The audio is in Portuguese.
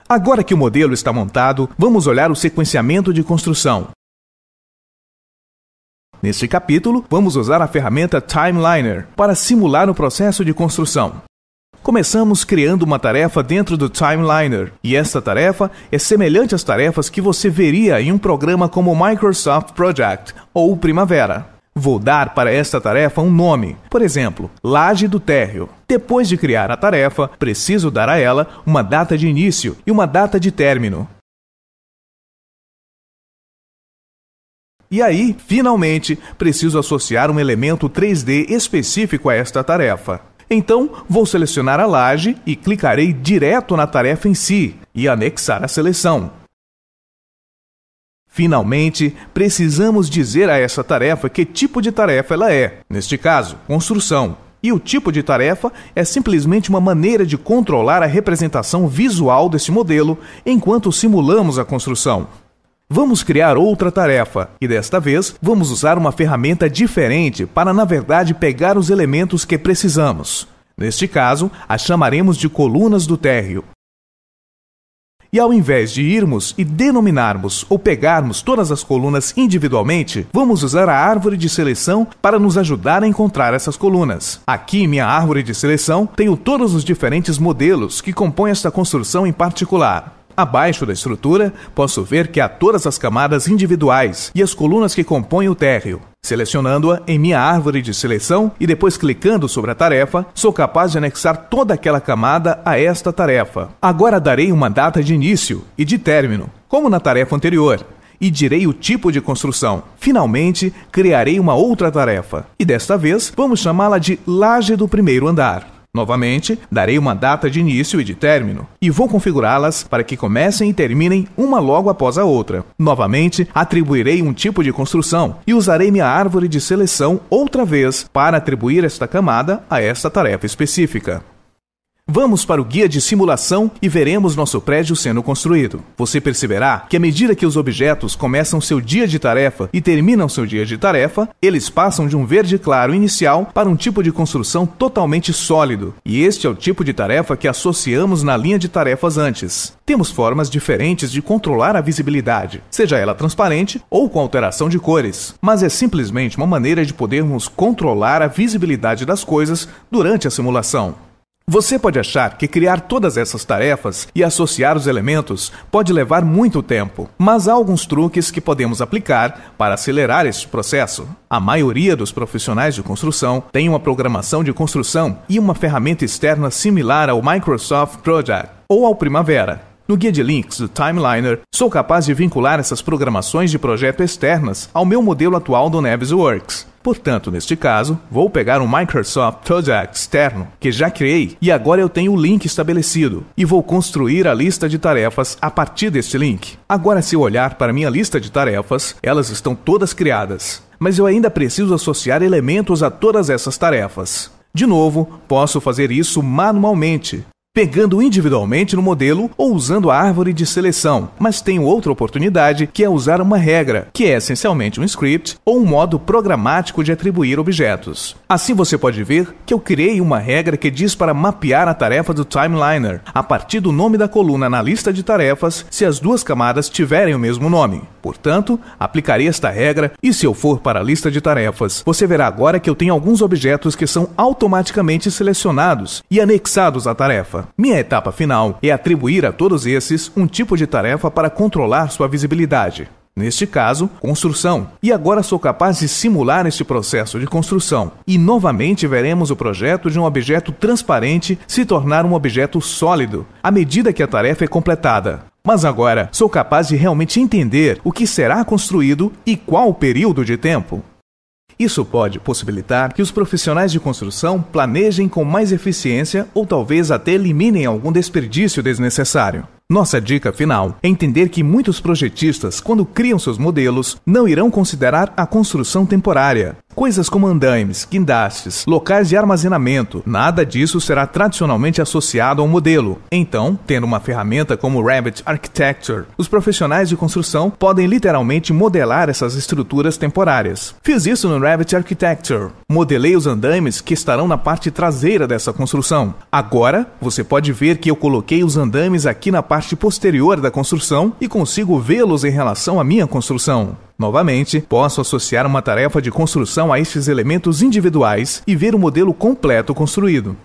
Agora que o modelo está montado, vamos olhar o sequenciamento de construção. Neste capítulo, vamos usar a ferramenta Timeliner para simular o processo de construção. Começamos criando uma tarefa dentro do Timeliner, e esta tarefa é semelhante às tarefas que você veria em um programa como o Microsoft Project ou Primavera. Vou dar para esta tarefa um nome, por exemplo, laje do térreo. Depois de criar a tarefa, preciso dar a ela uma data de início e uma data de término. E aí, finalmente, preciso associar um elemento 3D específico a esta tarefa. Então, vou selecionar a laje e clicarei direto na tarefa em si e anexar a seleção. Finalmente, precisamos dizer a essa tarefa que tipo de tarefa ela é, neste caso, construção. E o tipo de tarefa é simplesmente uma maneira de controlar a representação visual desse modelo enquanto simulamos a construção. Vamos criar outra tarefa, e desta vez vamos usar uma ferramenta diferente para, na verdade, pegar os elementos que precisamos. Neste caso, as chamaremos de colunas do térreo. E ao invés de irmos e denominarmos ou pegarmos todas as colunas individualmente, vamos usar a árvore de seleção para nos ajudar a encontrar essas colunas. Aqui em minha árvore de seleção, tenho todos os diferentes modelos que compõem esta construção em particular. Abaixo da estrutura, posso ver que há todas as camadas individuais e as colunas que compõem o térreo. Selecionando-a em minha árvore de seleção e depois clicando sobre a tarefa, sou capaz de anexar toda aquela camada a esta tarefa. Agora darei uma data de início e de término, como na tarefa anterior, e direi o tipo de construção. Finalmente, criarei uma outra tarefa, e desta vez vamos chamá-la de laje do primeiro andar. Novamente, darei uma data de início e de término, e vou configurá-las para que comecem e terminem uma logo após a outra. Novamente, atribuirei um tipo de construção e usarei minha árvore de seleção outra vez para atribuir esta camada a esta tarefa específica. Vamos para o guia de simulação e veremos nosso prédio sendo construído. Você perceberá que à medida que os objetos começam seu dia de tarefa e terminam seu dia de tarefa, eles passam de um verde claro inicial para um tipo de construção totalmente sólido. E este é o tipo de tarefa que associamos na linha de tarefas antes. Temos formas diferentes de controlar a visibilidade, seja ela transparente ou com alteração de cores. Mas é simplesmente uma maneira de podermos controlar a visibilidade das coisas durante a simulação. Você pode achar que criar todas essas tarefas e associar os elementos pode levar muito tempo, mas há alguns truques que podemos aplicar para acelerar este processo. A maioria dos profissionais de construção tem uma programação de construção e uma ferramenta externa similar ao Microsoft Project ou ao Primavera. No guia de links do Timeliner, sou capaz de vincular essas programações de projeto externas ao meu modelo atual do Navisworks. Portanto, neste caso, vou pegar um Microsoft Project externo que já criei e agora eu tenho o link estabelecido e vou construir a lista de tarefas a partir deste link. Agora, se eu olhar para minha lista de tarefas, elas estão todas criadas, mas eu ainda preciso associar elementos a todas essas tarefas. De novo, posso fazer isso manualmente, pegando individualmente no modelo ou usando a árvore de seleção, mas tenho outra oportunidade que é usar uma regra, que é essencialmente um script ou um modo programático de atribuir objetos. Assim você pode ver que eu criei uma regra que diz para mapear a tarefa do Timeliner a partir do nome da coluna na lista de tarefas se as duas camadas tiverem o mesmo nome. Portanto, aplicarei esta regra e se eu for para a lista de tarefas, você verá agora que eu tenho alguns objetos que são automaticamente selecionados e anexados à tarefa. Minha etapa final é atribuir a todos esses um tipo de tarefa para controlar sua visibilidade. Neste caso, construção. E agora sou capaz de simular este processo de construção. E novamente veremos o projeto de um objeto transparente se tornar um objeto sólido, à medida que a tarefa é completada. Mas agora sou capaz de realmente entender o que será construído e qual o período de tempo. Isso pode possibilitar que os profissionais de construção planejem com mais eficiência ou talvez até eliminem algum desperdício desnecessário. Nossa dica final é entender que muitos projetistas, quando criam seus modelos, não irão considerar a construção temporária. Coisas como andaimes, guindastes, locais de armazenamento, nada disso será tradicionalmente associado ao modelo. Então, tendo uma ferramenta como Revit Architecture, os profissionais de construção podem literalmente modelar essas estruturas temporárias. Fiz isso no Revit Architecture. Modelei os andaimes que estarão na parte traseira dessa construção. Agora, você pode ver que eu coloquei os andaimes aqui na parte parte posterior da construção e consigo vê-los em relação à minha construção. Novamente, posso associar uma tarefa de construção a estes elementos individuais e ver o modelo completo construído.